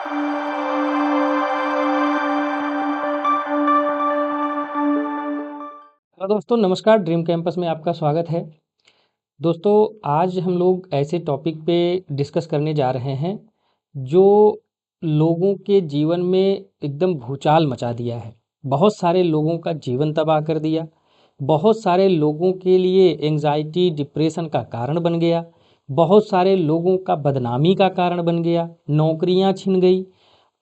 Hello दोस्तों, नमस्कार। Dream campus में आपका स्वागत है। दोस्तों, आज हम लोग ऐसे टॉपिक पे डिस्कस करने जा रहे हैं जो लोगों के जीवन में एकदम भूचाल मचा दिया है। बहुत सारे लोगों का जीवन तबाह कर दिया। बहुत सारे लोगों के लिए एंजाइटी डिप्रेशन का कारण बन गया। बहुत सारे लोगों का बदनामी का कारण बन गया। नौकरियां छिन गई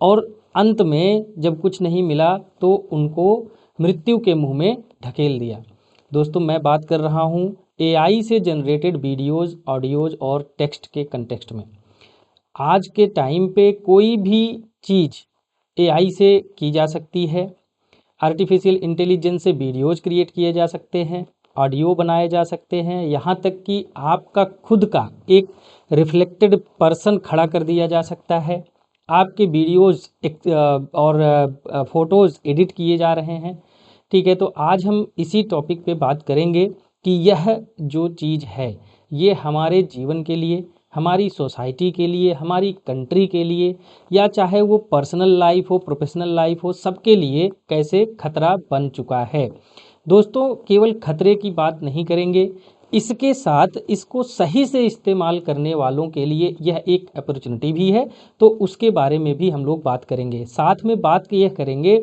और अंत में जब कुछ नहीं मिला तो उनको मृत्यु के मुंह में ढकेल दिया। दोस्तों, मैं बात कर रहा हूँ एआई से जनरेटेड वीडियोज़, ऑडियोज़ और टेक्स्ट के कंटेक्स्ट में। आज के टाइम पे कोई भी चीज़ एआई से की जा सकती है। आर्टिफिशियल इंटेलिजेंस से वीडियोज़ क्रिएट किए जा सकते हैं, ऑडियो बनाए जा सकते हैं, यहाँ तक कि आपका खुद का एक रिफ्लेक्टेड पर्सन खड़ा कर दिया जा सकता है। आपके वीडियोज़ और फोटोज़ एडिट किए जा रहे हैं। ठीक है, तो आज हम इसी टॉपिक पे बात करेंगे कि यह जो चीज़ है ये हमारे जीवन के लिए, हमारी सोसाइटी के लिए, हमारी कंट्री के लिए, या चाहे वो पर्सनल लाइफ हो, प्रोफेशनल लाइफ हो, सबके लिए कैसे खतरा बन चुका है। दोस्तों, केवल खतरे की बात नहीं करेंगे, इसके साथ इसको सही से इस्तेमाल करने वालों के लिए यह एक अपॉर्चुनिटी भी है, तो उसके बारे में भी हम लोग बात करेंगे। साथ में बात यह करेंगे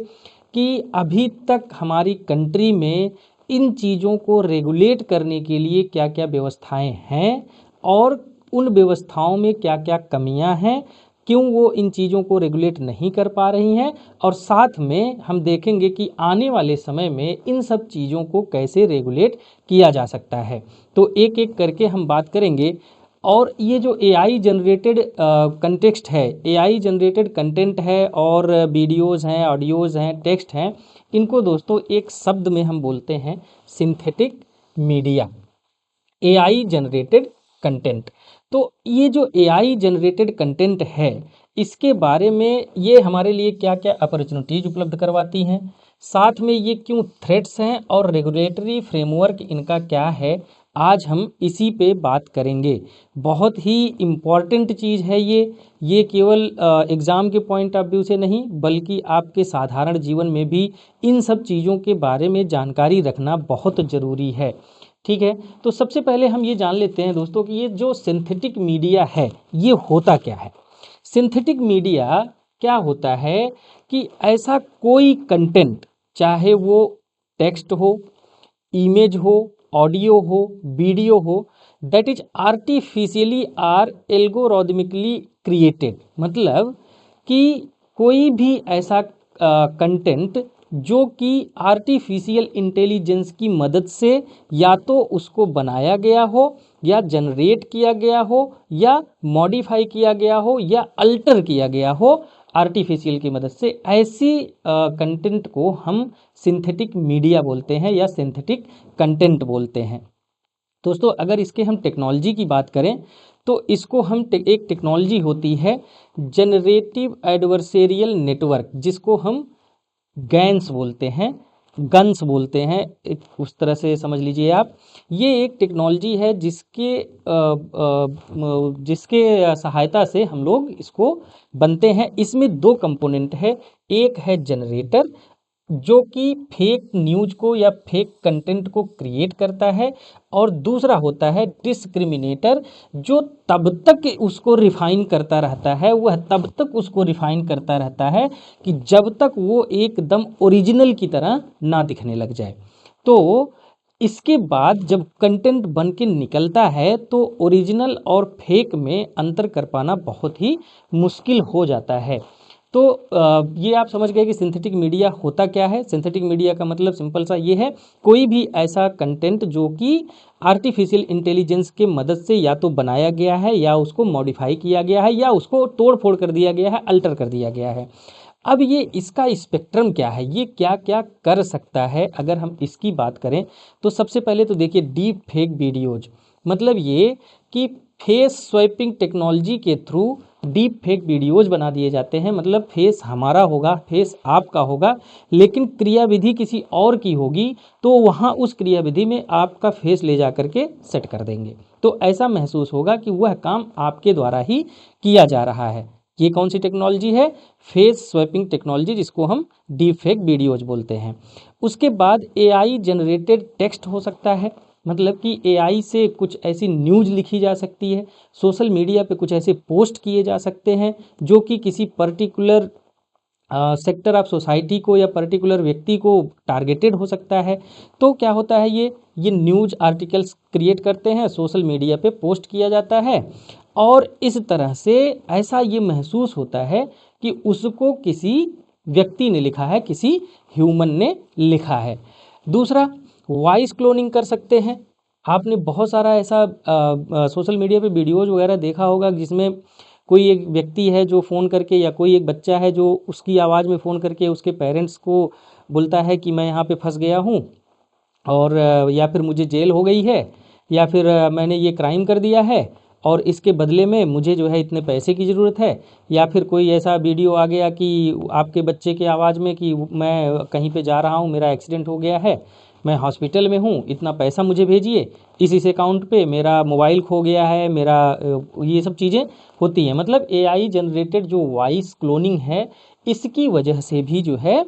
कि अभी तक हमारी कंट्री में इन चीज़ों को रेगुलेट करने के लिए क्या क्या व्यवस्थाएं हैं और उन व्यवस्थाओं में क्या क्या कमियां हैं, क्यों वो इन चीज़ों को रेगुलेट नहीं कर पा रही हैं, और साथ में हम देखेंगे कि आने वाले समय में इन सब चीज़ों को कैसे रेगुलेट किया जा सकता है। तो एक एक करके हम बात करेंगे। और ये जो एआई जनरेटेड कंटेक्स्ट है, एआई जनरेटेड कंटेंट है और वीडियोज़ हैं, ऑडियोज़ हैं, टेक्स्ट हैं, इनको दोस्तों एक शब्द में हम बोलते हैं synthetic media, AI generated content. तो ये जो एआई जनरेटेड कंटेंट है, इसके बारे में ये हमारे लिए क्या क्या अपॉर्चुनिटीज उपलब्ध करवाती हैं, साथ में ये क्यों थ्रेट्स हैं और रेगुलेटरी फ्रेमवर्क इनका क्या है, आज हम इसी पे बात करेंगे। बहुत ही इम्पॉर्टेंट चीज़ है ये केवल एग्ज़ाम के पॉइंट ऑफ व्यू से नहीं, बल्कि आपके साधारण जीवन में भी इन सब चीज़ों के बारे में जानकारी रखना बहुत ज़रूरी है। ठीक है, तो सबसे पहले हम ये जान लेते हैं दोस्तों कि ये जो सिंथेटिक मीडिया है ये होता क्या है। सिंथेटिक मीडिया क्या होता है कि ऐसा कोई कंटेंट, चाहे वो टेक्स्ट हो, इमेज हो, ऑडियो हो, वीडियो हो, that is artificially or algorithmically created, मतलब कि कोई भी ऐसा कंटेंट जो कि आर्टिफिशियल इंटेलिजेंस की मदद से या तो उसको बनाया गया हो, या जनरेट किया गया हो, या मॉडिफाई किया गया हो, या अल्टर किया गया हो आर्टिफिशियल की मदद से, ऐसी कंटेंट को हम सिंथेटिक मीडिया बोलते हैं या सिंथेटिक कंटेंट बोलते हैं। दोस्तों, अगर इसके हम टेक्नोलॉजी की बात करें तो इसको हम एक टेक्नोलॉजी होती है जनरेटिव एडवर्सेरियल नेटवर्क, जिसको हम गैंस बोलते हैं, गन्स बोलते हैं, एक उस तरह से समझ लीजिए आप। ये एक टेक्नोलॉजी है जिसके सहायता से हम लोग इसको बनते हैं। इसमें दो कंपोनेंट है, एक है जनरेटर जो कि फेक न्यूज को या फेक कंटेंट को क्रिएट करता है, और दूसरा होता है डिस्क्रिमिनेटर जो तब तक उसको रिफाइन करता रहता है, वह तब तक उसको रिफाइन करता रहता है कि जब तक वो एकदम ओरिजिनल की तरह ना दिखने लग जाए। तो इसके बाद जब कंटेंट बन के निकलता है तो ओरिजिनल और फेक में अंतर कर पाना बहुत ही मुश्किल हो जाता है। तो ये आप समझ गए कि सिंथेटिक मीडिया होता क्या है। सिंथेटिक मीडिया का मतलब सिंपल सा ये है, कोई भी ऐसा कंटेंट जो कि आर्टिफिशियल इंटेलिजेंस के मदद से या तो बनाया गया है, या उसको मॉडिफाई किया गया है, या उसको तोड़ फोड़ कर दिया गया है, अल्टर कर दिया गया है। अब ये इसका स्पेक्ट्रम क्या है, ये क्या क्या कर सकता है, अगर हम इसकी बात करें तो सबसे पहले तो देखिए डीप फेक वीडियोज, मतलब ये कि फेस स्वैपिंग टेक्नोलॉजी के थ्रू डीप फेक वीडियोज बना दिए जाते हैं। मतलब फेस हमारा होगा, फेस आपका होगा, लेकिन क्रियाविधि किसी और की होगी, तो वहाँ उस क्रियाविधि में आपका फेस ले जा करके सेट कर देंगे, तो ऐसा महसूस होगा कि वह काम आपके द्वारा ही किया जा रहा है। ये कौन सी टेक्नोलॉजी है? फेस स्वैपिंग टेक्नोलॉजी, जिसको हम डीप फेक वीडियोज बोलते हैं। उसके बाद एआई जनरेटेड टेक्स्ट हो सकता है, मतलब कि एआई से कुछ ऐसी न्यूज़ लिखी जा सकती है, सोशल मीडिया पे कुछ ऐसे पोस्ट किए जा सकते हैं जो कि किसी पर्टिकुलर सेक्टर ऑफ सोसाइटी को या पर्टिकुलर व्यक्ति को टारगेटेड हो सकता है। तो क्या होता है, ये न्यूज़ आर्टिकल्स क्रिएट करते हैं, सोशल मीडिया पे पोस्ट किया जाता है, और इस तरह से ऐसा ये महसूस होता है कि उसको किसी व्यक्ति ने लिखा है, किसी ह्यूमन ने लिखा है। दूसरा, वॉइस क्लोनिंग कर सकते हैं। आपने बहुत सारा ऐसा सोशल मीडिया पे वीडियोज़ वगैरह देखा होगा जिसमें कोई एक व्यक्ति है जो फ़ोन करके, या कोई एक बच्चा है जो उसकी आवाज़ में फ़ोन करके उसके पेरेंट्स को बोलता है कि मैं यहाँ पे फंस गया हूँ, और या फिर मुझे जेल हो गई है, या फिर मैंने ये क्राइम कर दिया है और इसके बदले में मुझे जो है इतने पैसे की ज़रूरत है। या फिर कोई ऐसा वीडियो आ गया कि आपके बच्चे के आवाज़ में कि मैं कहीं पे जा रहा हूँ, मेरा एक्सीडेंट हो गया है, मैं हॉस्पिटल में हूँ, इतना पैसा मुझे भेजिए, इस अकाउंट पे मेरा मोबाइल खो गया है, मेरा ये सब चीज़ें होती हैं। मतलब एआई जनरेटेड जो वॉइस क्लोनिंग है, इसकी वजह से भी जो है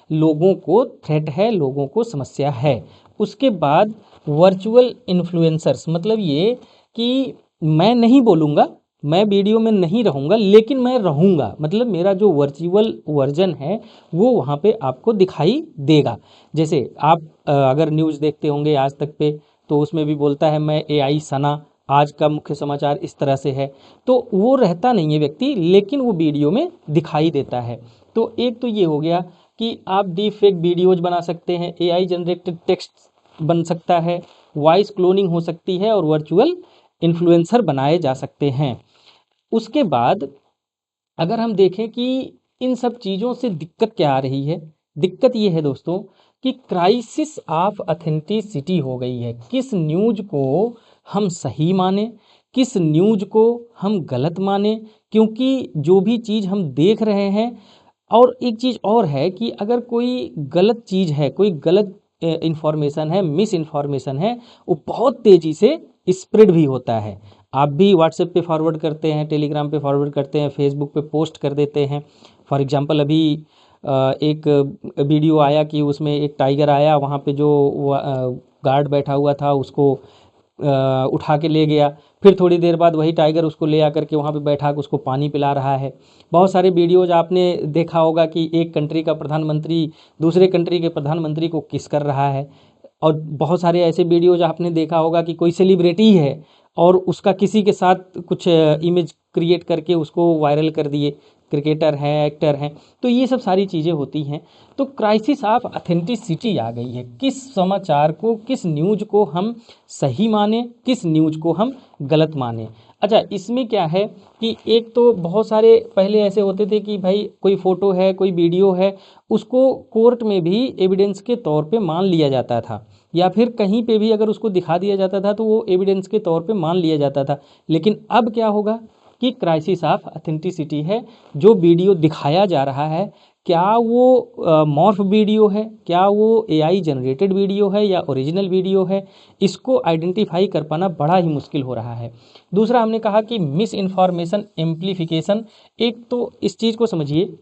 लोगों को थ्रेट है, लोगों को समस्या है। उसके बाद वर्चुअल इन्फ्लुएंसर्स, मतलब ये कि मैं नहीं बोलूँगा, मैं वीडियो में नहीं रहूँगा, लेकिन मैं रहूँगा, मतलब मेरा जो वर्चुअल वर्जन है वो वहाँ पे आपको दिखाई देगा। जैसे आप अगर न्यूज़ देखते होंगे आज तक पे, तो उसमें भी बोलता है मैं एआई सना, आज का मुख्य समाचार इस तरह से है। तो वो रहता नहीं है व्यक्ति, लेकिन वो वीडियो में दिखाई देता है। तो एक तो ये हो गया कि आप डीप फेक वीडियोज बना सकते हैं, एआई जनरेटेड टेक्स्ट बन सकता है, वॉइस क्लोनिंग हो सकती है, और वर्चुअल इन्फ्लुएंसर बनाए जा सकते हैं। उसके बाद अगर हम देखें कि इन सब चीज़ों से दिक्कत क्या आ रही है, दिक्कत ये है दोस्तों कि क्राइसिस ऑफ ऑथेंटिसिटी हो गई है। किस न्यूज़ को हम सही माने, किस न्यूज़ को हम गलत माने, क्योंकि जो भी चीज़ हम देख रहे हैं, और एक चीज़ और है कि अगर कोई गलत चीज़ है, कोई गलत इन्फॉर्मेशन है, मिस इन्फॉर्मेशन है, वो बहुत तेज़ी से स्प्रेड भी होता है। आप भी व्हाट्सएप पे फॉरवर्ड करते हैं, टेलीग्राम पे फॉरवर्ड करते हैं, फेसबुक पे पोस्ट कर देते हैं। फॉर एग्जांपल अभी एक वीडियो आया कि उसमें एक टाइगर आया, वहाँ पे जो गार्ड बैठा हुआ था उसको उठा के ले गया, फिर थोड़ी देर बाद वही टाइगर उसको ले आकर के वहाँ पे बैठा के उसको पानी पिला रहा है। बहुत सारे वीडियोज आपने देखा होगा कि एक कंट्री का प्रधानमंत्री दूसरे कंट्री के प्रधानमंत्री को किस कर रहा है, और बहुत सारे ऐसे वीडियोज आपने देखा होगा कि कोई सेलिब्रिटी है और उसका किसी के साथ कुछ इमेज क्रिएट करके उसको वायरल कर दिए, क्रिकेटर हैं, एक्टर हैं। तो ये सब सारी चीज़ें होती हैं। तो क्राइसिस ऑफ ऑथेंटिसिटी आ गई है, किस समाचार को, किस न्यूज़ को हम सही माने, किस न्यूज़ को हम गलत माने। अच्छा, इसमें क्या है कि एक तो बहुत सारे पहले ऐसे होते थे कि भाई कोई फ़ोटो है, कोई वीडियो है, उसको कोर्ट में भी एविडेंस के तौर पे मान लिया जाता था, या फिर कहीं पे भी अगर उसको दिखा दिया जाता था तो वो एविडेंस के तौर पे मान लिया जाता था। लेकिन अब क्या होगा कि क्राइसिस ऑफ ऑथेंटिसिटी है, जो वीडियो दिखाया जा रहा है, क्या वो मॉर्फ वीडियो है, क्या वो एआई जनरेटेड वीडियो है या ओरिजिनल वीडियो है, इसको आइडेंटिफाई कर पाना बड़ा ही मुश्किल हो रहा है। दूसरा, हमने कहा कि मिस इन्फॉर्मेशन एम्प्लीफिकेशन। एक तो इस चीज़ को समझिए,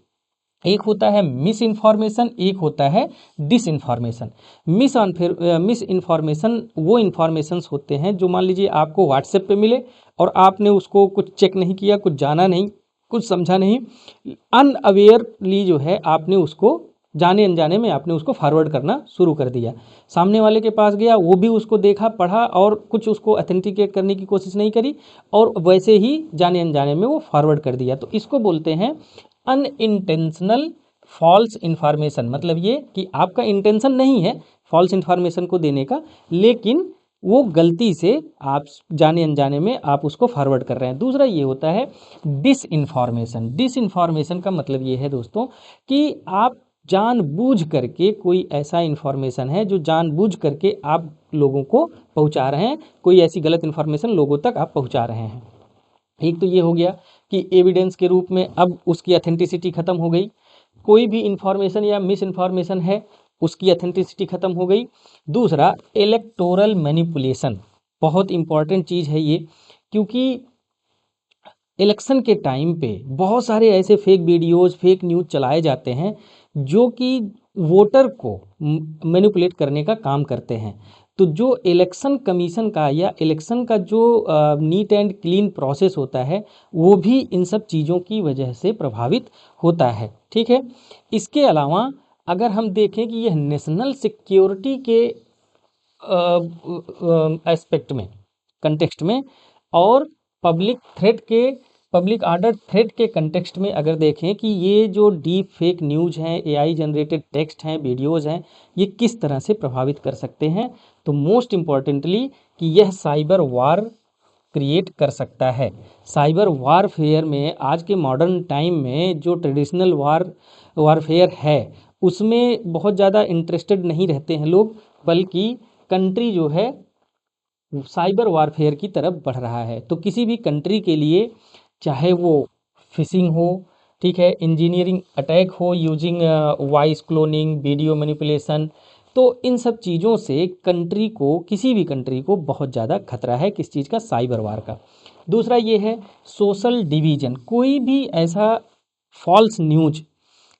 एक होता है मिस इन्फॉर्मेशन, एक होता है डिस इन्फॉर्मेशन। मिस इन्फॉर्मेशन वो इन्फॉर्मेशंस होते हैं जो मान लीजिए आपको व्हाट्सएप पे मिले और आपने उसको कुछ चेक नहीं किया, कुछ जाना नहीं, कुछ समझा नहीं, अनअवेयरली जो है आपने उसको जाने अनजाने में आपने उसको फॉरवर्ड करना शुरू कर दिया। सामने वाले के पास गया, वो भी उसको देखा, पढ़ा, और कुछ उसको ऑथेंटिकेट करने की कोशिश नहीं करी, और वैसे ही जाने अनजाने में वो फॉरवर्ड कर दिया। तो इसको बोलते हैं अनइंटेंशनल फॉल्स इन्फॉर्मेशन। मतलब ये कि आपका इंटेंशन नहीं है फॉल्स इन्फॉर्मेशन को देने का, लेकिन वो गलती से आप जाने अनजाने में आप उसको फॉरवर्ड कर रहे हैं। दूसरा ये होता है डिस इन्फॉर्मेशन। डिस इन्फॉर्मेशन का मतलब ये है दोस्तों कि आप जानबूझ करके कोई ऐसा इन्फॉर्मेशन है जो जानबूझ करके आप लोगों को पहुंचा रहे हैं, कोई ऐसी गलत इन्फॉर्मेशन लोगों तक आप पहुंचा रहे हैं। एक तो ये हो गया कि एविडेंस के रूप में अब उसकी अथेंटिसिटी खत्म हो गई, कोई भी इंफॉर्मेशन या मिस इन्फॉर्मेशन है उसकी अथेंटिसिटी खत्म हो गई। दूसरा, इलेक्टोरल मैनिपुलेशन, बहुत इंपॉर्टेंट चीज़ है ये, क्योंकि इलेक्शन के टाइम पे बहुत सारे ऐसे फेक वीडियोस, फेक न्यूज़ चलाए जाते हैं जो कि वोटर को मैनिपुलेट करने का काम करते हैं। तो जो इलेक्शन कमीशन का या इलेक्शन का जो नीट एंड क्लीन प्रोसेस होता है, वो भी इन सब चीज़ों की वजह से प्रभावित होता है। ठीक है, इसके अलावा अगर हम देखें कि यह नेशनल सिक्योरिटी के एस्पेक्ट में, कंटेक्स्ट में, और पब्लिक थ्रेट के, पब्लिक ऑर्डर थ्रेट के कंटेक्स्ट में अगर देखें कि ये जो डीप फेक न्यूज़ हैं, एआई जनरेटेड टेक्स्ट हैं, वीडियोज़ हैं, ये किस तरह से प्रभावित कर सकते हैं, तो मोस्ट इम्पॉर्टेंटली कि यह साइबर वार क्रिएट कर सकता है। साइबर वारफेयर में आज के मॉडर्न टाइम में जो ट्रेडिशनल वारफेयर है उसमें बहुत ज़्यादा इंटरेस्टेड नहीं रहते हैं लोग, बल्कि कंट्री जो है साइबर वारफेयर की तरफ बढ़ रहा है। तो किसी भी कंट्री के लिए, चाहे वो फिशिंग हो, ठीक है, इंजीनियरिंग अटैक हो using voice cloning, video manipulation, तो इन सब चीज़ों से कंट्री को, किसी भी कंट्री को बहुत ज़्यादा खतरा है। किस चीज़ का? साइबर वार का। दूसरा ये है सोशल डिवीजन। कोई भी ऐसा फॉल्स न्यूज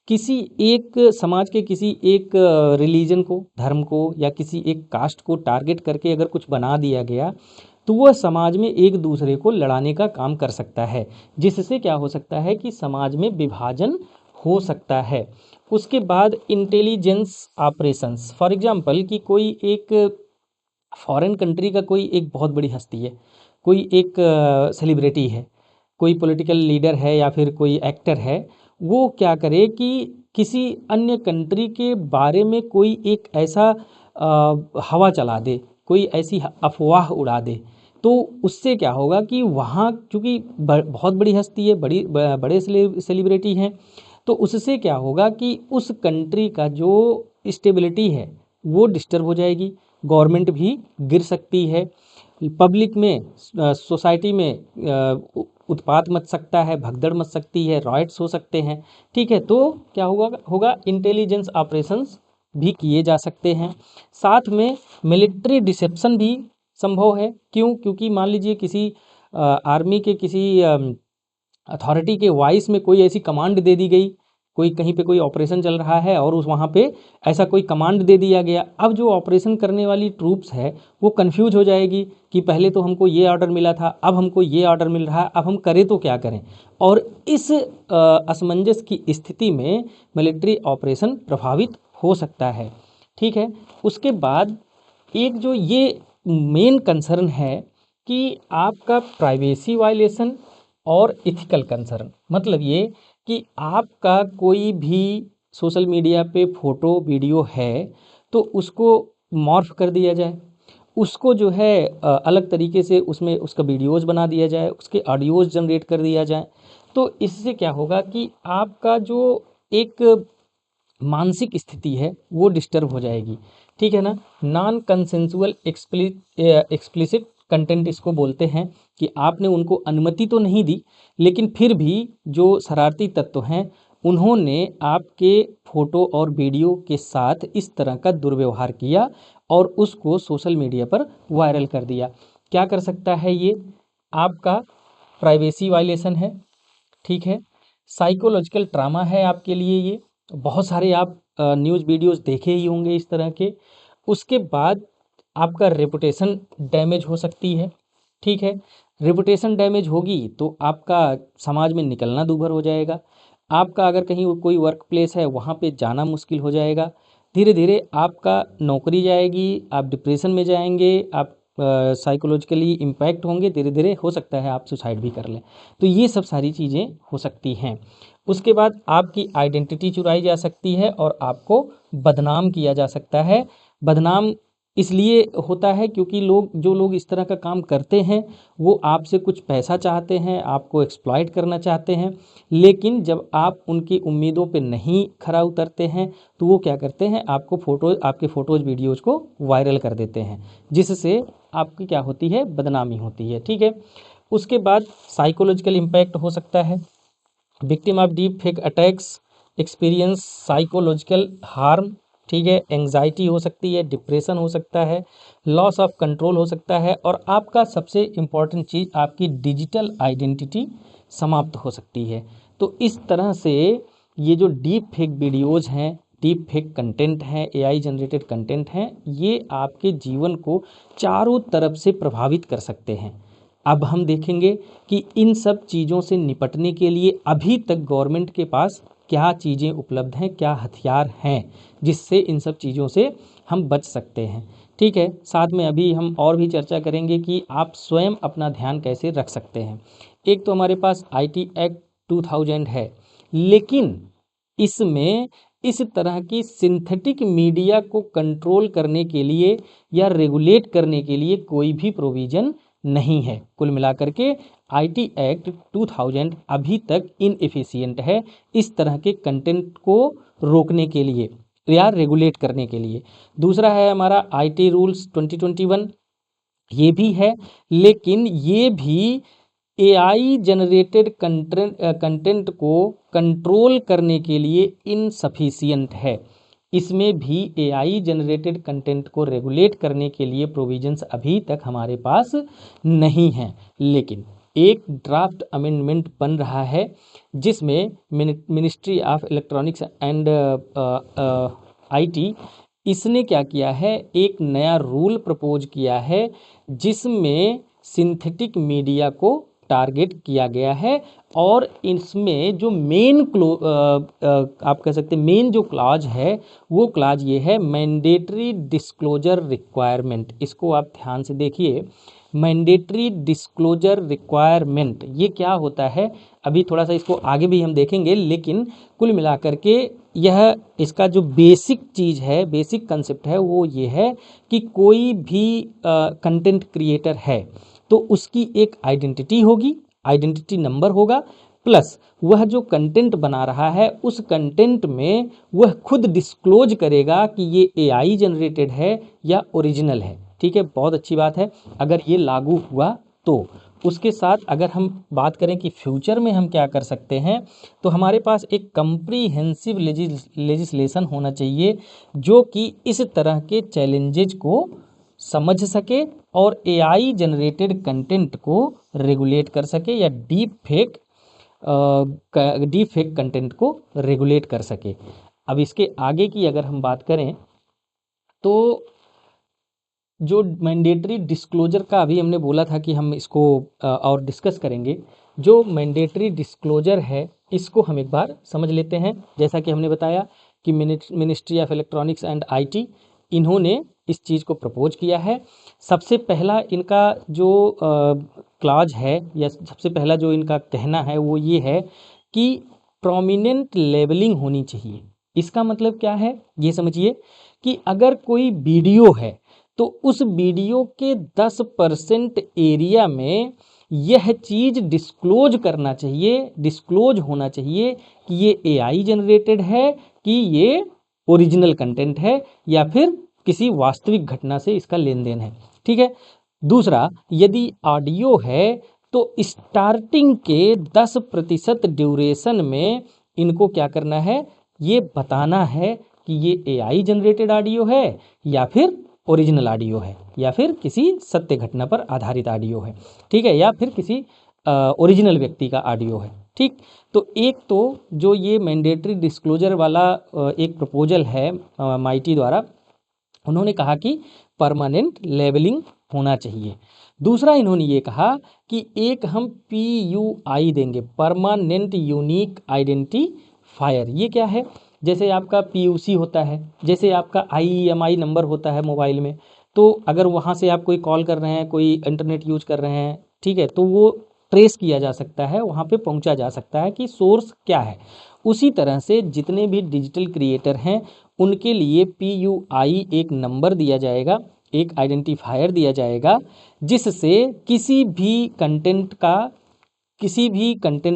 किसी एक समाज के, किसी एक रिलीजन को, धर्म को, या किसी एक कास्ट को टारगेट करके अगर कुछ बना दिया गया, तो वह समाज में एक दूसरे को लड़ाने का काम कर सकता है, जिससे क्या हो सकता है कि समाज में विभाजन हो सकता है। उसके बाद इंटेलिजेंस ऑपरेशंस, फॉर एग्जांपल कि कोई एक फॉरेन कंट्री का कोई एक बहुत बड़ी हस्ती है, कोई एक सेलिब्रिटी है, कोई पॉलिटिकल लीडर है, या फिर कोई एक्टर है, वो क्या करे कि किसी अन्य कंट्री के बारे में कोई एक ऐसा हवा चला दे, कोई ऐसी अफवाह उड़ा दे, तो उससे क्या होगा कि वहाँ, चूँकि बहुत बड़ी हस्ती है, बड़े सेलिब्रिटी हैं, तो उससे क्या होगा कि उस कंट्री का जो स्टेबिलिटी है वो डिस्टर्ब हो जाएगी, गवर्नमेंट भी गिर सकती है, पब्लिक में, सोसाइटी में उत्पात मच सकता है, भगदड़ मच सकती है, रॉयट्स हो सकते हैं। ठीक है, तो क्या होगा इंटेलिजेंस ऑपरेशंस भी किए जा सकते हैं। साथ में मिलिट्री डिसेप्शन भी संभव है। क्यों? क्योंकि मान लीजिए किसी आर्मी के किसी अथॉरिटी के वॉइस में कोई ऐसी कमांड दे दी गई, कोई कहीं पे कोई ऑपरेशन चल रहा है और उस वहाँ पे ऐसा कोई कमांड दे दिया गया, अब जो ऑपरेशन करने वाली ट्रूप्स है वो कंफ्यूज हो जाएगी कि पहले तो हमको ये ऑर्डर मिला था, अब हमको ये ऑर्डर मिल रहा है, अब हम करें तो क्या करें। और इस असमंजस की स्थिति में मिलिट्री ऑपरेशन प्रभावित हो सकता है। ठीक है, उसके बाद एक जो ये मेन कंसर्न है कि आपका प्राइवेसी वायलेशन और इथिकल कंसर्न, मतलब ये कि आपका कोई भी सोशल मीडिया पे फोटो वीडियो है तो उसको मॉर्फ कर दिया जाए, उसको जो है अलग तरीके से उसमें उसका वीडियोज़ बना दिया जाए, उसके ऑडियोज़ जनरेट कर दिया जाए, तो इससे क्या होगा कि आपका जो एक मानसिक स्थिति है वो डिस्टर्ब हो जाएगी। ठीक है ना, नॉन कंसेंसुअल एक्सप्लिसिट कंटेंट इसको बोलते हैं, कि आपने उनको अनुमति तो नहीं दी, लेकिन फिर भी जो शरारती तत्व हैं उन्होंने आपके फोटो और वीडियो के साथ इस तरह का दुर्व्यवहार किया और उसको सोशल मीडिया पर वायरल कर दिया। क्या कर सकता है ये? आपका प्राइवेसी वायलेशन है। ठीक है, साइकोलॉजिकल ट्रामा है आपके लिए ये। बहुत सारे आप न्यूज़ वीडियोस देखे ही होंगे इस तरह के। उसके बाद आपका रेपुटेशन डैमेज हो सकती है। ठीक है, रेपुटेशन डैमेज होगी तो आपका समाज में निकलना दूभर हो जाएगा। आपका अगर कहीं कोई वर्क प्लेस है वहाँ पे जाना मुश्किल हो जाएगा। धीरे धीरे आपका नौकरी जाएगी, आप डिप्रेशन में जाएंगे, आप साइकोलॉजिकली इम्पैक्ट होंगे, धीरे धीरे हो सकता है आप सुसाइड भी कर लें। तो ये सब सारी चीज़ें हो सकती हैं। उसके बाद आपकी आइडेंटिटी चुराई जा सकती है और आपको बदनाम किया जा सकता है। बदनाम इसलिए होता है क्योंकि जो लोग इस तरह का काम करते हैं वो आपसे कुछ पैसा चाहते हैं, आपको एक्सप्लॉइट करना चाहते हैं, लेकिन जब आप उनकी उम्मीदों पे नहीं खरा उतरते हैं तो वो क्या करते हैं, आपके फ़ोटोज़ वीडियोज़ को वायरल कर देते हैं, जिससे आपकी क्या होती है, बदनामी होती है। ठीक है, उसके बाद साइकोलॉजिकल इम्पैक्ट हो सकता है। Victim of deep fake attacks experience psychological harm. ठीक है, एंग्जाइटी हो सकती है, डिप्रेशन हो सकता है, लॉस ऑफ कंट्रोल हो सकता है, और आपका सबसे इम्पॉर्टेंट चीज़ आपकी डिजिटल आइडेंटिटी समाप्त हो सकती है। तो इस तरह से ये जो डीप फेक वीडियोज़ हैं, डीप फेक कंटेंट हैं, एआई जनरेटेड कंटेंट हैं, ये आपके जीवन को चारों तरफ से प्रभावित कर सकते हैं। अब हम देखेंगे कि इन सब चीज़ों से निपटने के लिए अभी तक गवर्नमेंट के पास क्या चीज़ें उपलब्ध हैं, क्या हथियार हैं जिससे इन सब चीज़ों से हम बच सकते हैं। ठीक है, साथ में अभी हम और भी चर्चा करेंगे कि आप स्वयं अपना ध्यान कैसे रख सकते हैं। एक तो हमारे पास आईटी एक्ट 2000 है, लेकिन इसमें इस तरह की सिंथेटिक मीडिया को कंट्रोल करने के लिए या रेगुलेट करने के लिए कोई भी प्रोविज़न नहीं है। कुल मिलाकर के आईटी एक्ट 2000 अभी तक इनएफिशिएंट है इस तरह के कंटेंट को रोकने के लिए या रेगुलेट करने के लिए। दूसरा है हमारा आईटी रूल्स 2021, ये भी है, लेकिन ये भी एआई जनरेटेड कंटेंट को कंट्रोल करने के लिए इनसफिशिएंट है। इसमें भी एआई जनरेटेड कंटेंट को रेगुलेट करने के लिए प्रोविजंस अभी तक हमारे पास नहीं हैं। लेकिन एक ड्राफ्ट अमेंडमेंट बन रहा है जिसमें ministry of electronics and IT, इसने क्या किया है, एक नया रूल प्रपोज किया है जिसमें सिंथेटिक मीडिया को टारगेट किया गया है। और इसमें जो आप कह सकते हैं मेन जो क्लॉज है, वो क्लॉज ये है, मैंडेटरी डिस्क्लोजर रिक्वायरमेंट। इसको आप ध्यान से देखिए, मैंडेटरी डिस्क्लोजर रिक्वायरमेंट ये क्या होता है, अभी थोड़ा सा इसको आगे भी हम देखेंगे, लेकिन कुल मिलाकर के यह इसका जो बेसिक चीज़ है, बेसिक कंसेप्ट है, वो ये है कि कोई भी कंटेंट क्रिएटर है तो उसकी एक आइडेंटिटी होगी, आइडेंटिटी नंबर होगा, प्लस वह जो कंटेंट बना रहा है उस कंटेंट में वह खुद डिस्क्लोज करेगा कि ये एआई जनरेटेड है या ओरिजिनल है। ठीक है, बहुत अच्छी बात है अगर ये लागू हुआ तो। उसके साथ अगर हम बात करें कि फ्यूचर में हम क्या कर सकते हैं, तो हमारे पास एक कंप्रीहेंसिव लेजिस्लेशन होना चाहिए जो कि इस तरह के चैलेंजेज को समझ सके और एआई जनरेटेड कंटेंट को रेगुलेट कर सके या डीप फेक कंटेंट को रेगुलेट कर सके। अब इसके आगे की अगर हम बात करें तो जो मैंडेटरी डिस्क्लोजर का अभी हमने बोला था कि हम इसको और डिस्कस करेंगे। जो मैंडेटरी डिस्क्लोजर है इसको हम एक बार समझ लेते हैं। जैसा कि हमने बताया कि ministry of electronics and IT, इन्होंने इस चीज़ को प्रपोज किया है। सबसे पहला इनका जो क्लॉज है या सबसे पहला जो इनका कहना है वो ये है कि प्रोमिनेंट लेबलिंग होनी चाहिए। इसका मतलब क्या है, ये समझिए कि अगर कोई वीडियो है तो उस वीडियो के 10% एरिया में यह चीज़ डिस्क्लोज करना चाहिए, डिस्क्लोज होना चाहिए कि ये एआई जनरेटेड है, कि ये ओरिजिनल कंटेंट है, या फिर किसी वास्तविक घटना से इसका लेन देन है। ठीक है। दूसरा, यदि ऑडियो है तो स्टार्टिंग के 10% ड्यूरेशन में इनको क्या करना है, ये बताना है कि ये एआई जनरेटेड ऑडियो है या फिर ओरिजिनल ऑडियो है या फिर किसी सत्य घटना पर आधारित ऑडियो है। ठीक है, या फिर किसी ओरिजिनल व्यक्ति का ऑडियो है। ठीक, तो एक तो जो ये मैंडेटरी डिस्क्लोजर वाला एक प्रपोजल है माइटी द्वारा, उन्होंने कहा कि परमानेंट लेबलिंग होना चाहिए। दूसरा इन्होंने ये कहा कि एक हम PUI देंगे, परमानेंट यूनिक आइडेंटिफायर। ये क्या है, जैसे आपका PUC होता है, जैसे आपका IEMI नंबर होता है मोबाइल में, तो अगर वहाँ से आप कोई कॉल कर रहे हैं, कोई इंटरनेट यूज कर रहे हैं, ठीक है, तो वो ट्रेस किया जा सकता है, वहाँ पे पहुँचा जा सकता है कि सोर्स क्या है। उसी तरह से जितने भी डिजिटल क्रिएटर हैं उनके लिए PUI एक नंबर दिया जाएगा, एक आइडेंटिफायर दिया जाएगा, जिससे किसी भी कंटेंट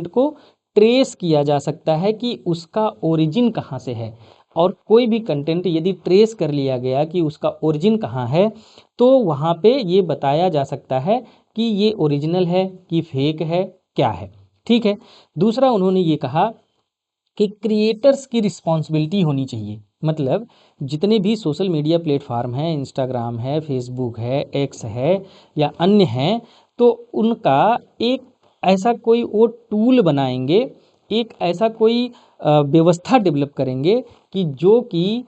को ट्रेस किया जा सकता है कि उसका ओरिजिन कहाँ से है। और कोई भी कंटेंट यदि ट्रेस कर लिया गया कि उसका ओरिजिन कहाँ है, तो वहाँ पे ये बताया जा सकता है कि ये ओरिजिनल है कि फेक है, क्या है। ठीक है। दूसरा उन्होंने ये कहा कि क्रिएटर्स की रिस्पॉन्सिबिलिटी होनी चाहिए, मतलब जितने भी सोशल मीडिया प्लेटफॉर्म हैं, इंस्टाग्राम है, फेसबुक है, एक्स है या अन्य हैं, तो उनका एक ऐसा कोई वो टूल बनाएंगे, एक ऐसा कोई व्यवस्था डेवलप करेंगे कि जो कि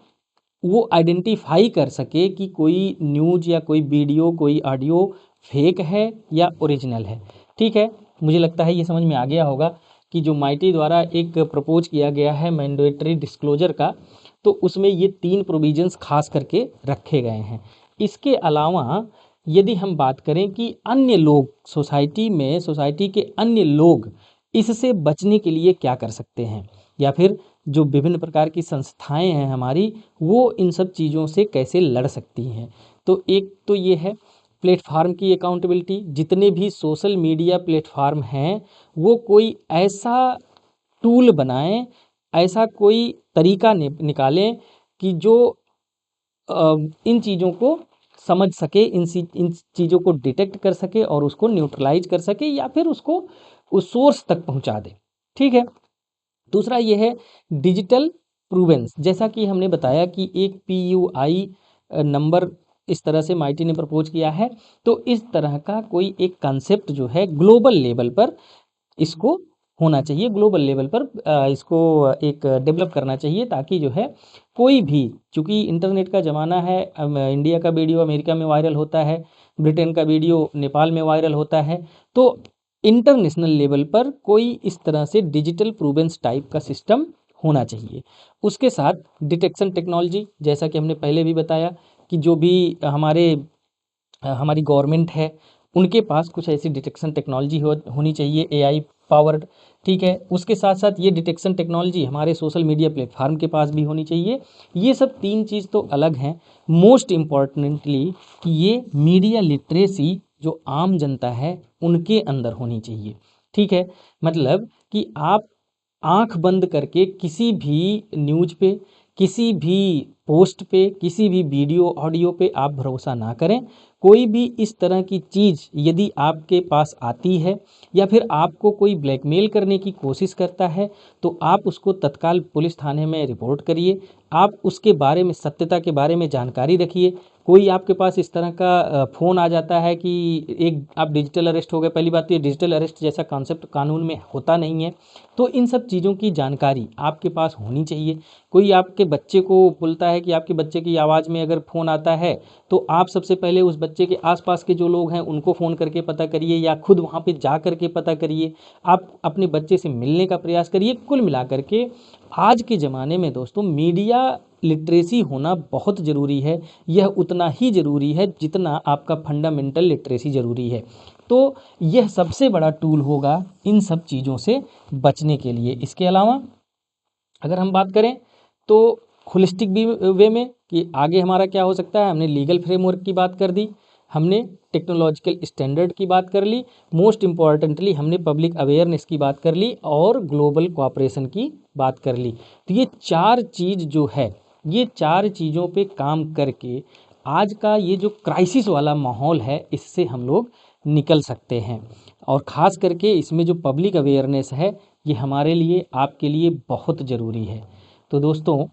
वो आइडेंटिफाई कर सके कि कोई न्यूज़ या कोई वीडियो, कोई ऑडियो फेक है या ओरिजिनल है। ठीक है, मुझे लगता है ये समझ में आ गया होगा कि जो माइटी द्वारा एक प्रपोज किया गया है मैंडेटरी डिस्क्लोजर का, तो उसमें ये 3 प्रोविजंस खास करके रखे गए हैं। इसके अलावा यदि हम बात करें कि अन्य लोग सोसाइटी के अन्य लोग इससे बचने के लिए क्या कर सकते हैं, या फिर जो विभिन्न प्रकार की संस्थाएं हैं हमारी, वो इन सब चीज़ों से कैसे लड़ सकती हैं। तो एक तो ये है प्लेटफार्म की अकाउंटेबिलिटी। जितने भी सोशल मीडिया प्लेटफार्म हैं वो कोई ऐसा टूल बनाएं, ऐसा कोई तरीका निकालें कि जो इन चीज़ों को समझ सके, इन चीज़ों को डिटेक्ट कर सके और उसको न्यूट्रलाइज कर सके या फिर उसको उस सोर्स तक पहुंचा दे। ठीक है, दूसरा ये है डिजिटल प्रूवेंस। जैसा कि हमने बताया कि एक PUI नंबर इस तरह से माइटी ने प्रपोज किया है, तो इस तरह का कोई एक कंसेप्ट जो है ग्लोबल लेवल पर इसको होना चाहिए, ग्लोबल लेवल पर इसको एक डेवलप करना चाहिए, ताकि जो है कोई भी, चूँकि इंटरनेट का ज़माना है, इंडिया का वीडियो अमेरिका में वायरल होता है, ब्रिटेन का वीडियो नेपाल में वायरल होता है, तो इंटरनेशनल लेवल पर कोई इस तरह से डिजिटल प्रूवेंस टाइप का सिस्टम होना चाहिए। उसके साथ डिटेक्शन टेक्नोलॉजी, जैसा कि हमने पहले भी बताया कि जो भी हमारी गवर्नमेंट है उनके पास कुछ ऐसी डिटेक्शन टेक्नोलॉजी होनी चाहिए, AI पावर्ड। ठीक है, उसके साथ साथ ये डिटेक्शन टेक्नोलॉजी हमारे सोशल मीडिया प्लेटफार्म के पास भी होनी चाहिए। ये सब 3 चीज़ तो अलग हैं। मोस्ट इम्पॉर्टेंटली कि ये मीडिया लिटरेसी जो आम जनता है उनके अंदर होनी चाहिए। ठीक है, मतलब कि आप आंख बंद करके किसी भी न्यूज़ पे, किसी भी पोस्ट पे, किसी भी वीडियो ऑडियो पे आप भरोसा ना करें। कोई भी इस तरह की चीज़ यदि आपके पास आती है या फिर आपको कोई ब्लैकमेल करने की कोशिश करता है, तो आप उसको तत्काल पुलिस थाने में रिपोर्ट करिए। आप उसके बारे में, सत्यता के बारे में जानकारी रखिए। कोई आपके पास इस तरह का फ़ोन आ जाता है कि एक आप डिजिटल अरेस्ट हो गए। पहली बात तो ये डिजिटल अरेस्ट जैसा कॉन्सेप्ट कानून में होता नहीं है, तो इन सब चीज़ों की जानकारी आपके पास होनी चाहिए। कोई आपके बच्चे को बोलता है कि आपके बच्चे की आवाज़ में अगर फ़ोन आता है, तो आप सबसे पहले उस बच्चे के आसपास के जो लोग हैं उनको फ़ोन करके पता करिए या खुद वहाँ पे जा कर के पता करिए। आप अपने बच्चे से मिलने का प्रयास करिए। कुल मिलाकर के आज के ज़माने में दोस्तों मीडिया लिटरेसी होना बहुत ज़रूरी है। यह उतना ही ज़रूरी है जितना आपका फंडामेंटल लिटरेसी ज़रूरी है। तो यह सबसे बड़ा टूल होगा इन सब चीज़ों से बचने के लिए। इसके अलावा अगर हम बात करें तो होलिस्टिक वे में कि आगे हमारा क्या हो सकता है, हमने लीगल फ्रेमवर्क की बात कर दी, हमने टेक्नोलॉजिकल स्टैंडर्ड की बात कर ली, मोस्ट इम्पॉर्टेंटली हमने पब्लिक अवेयरनेस की बात कर ली और ग्लोबल कोऑपरेशन की बात कर ली। तो ये 4 चीज़ जो है, ये 4 चीज़ों पे काम करके आज का ये जो क्राइसिस वाला माहौल है इससे हम लोग निकल सकते हैं। और ख़ास करके इसमें जो पब्लिक अवेयरनेस है ये हमारे लिए, आपके लिए बहुत ज़रूरी है। तो दोस्तों,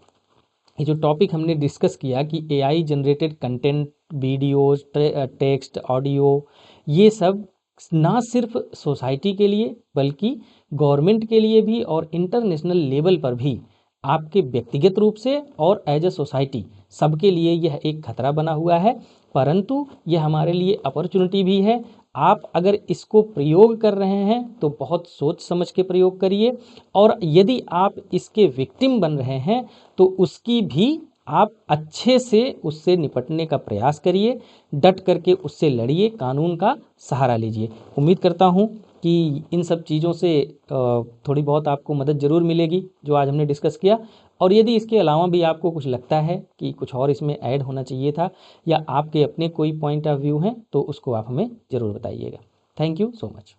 ये जो टॉपिक हमने डिस्कस किया कि AI generated content, videos, text, audio, ये सब ना सिर्फ सोसाइटी के लिए बल्कि गवर्नमेंट के लिए भी और इंटरनेशनल लेवल पर भी आपके व्यक्तिगत रूप से और एज अ सोसाइटी सबके लिए यह एक खतरा बना हुआ है। परंतु यह हमारे लिए अपॉर्चुनिटी भी है। आप अगर इसको प्रयोग कर रहे हैं तो बहुत सोच समझ के प्रयोग करिए, और यदि आप इसके विक्टिम बन रहे हैं तो उसकी भी आप अच्छे से उससे निपटने का प्रयास करिए, डट करके उससे लड़िए, कानून का सहारा लीजिए। उम्मीद करता हूँ कि इन सब चीज़ों से थोड़ी बहुत आपको मदद ज़रूर मिलेगी जो आज हमने डिस्कस किया। और यदि इसके अलावा भी आपको कुछ लगता है कि कुछ और इसमें ऐड होना चाहिए था या आपके अपने कोई पॉइंट ऑफ व्यू हैं तो उसको आप हमें ज़रूर बताइएगा। Thank you so much.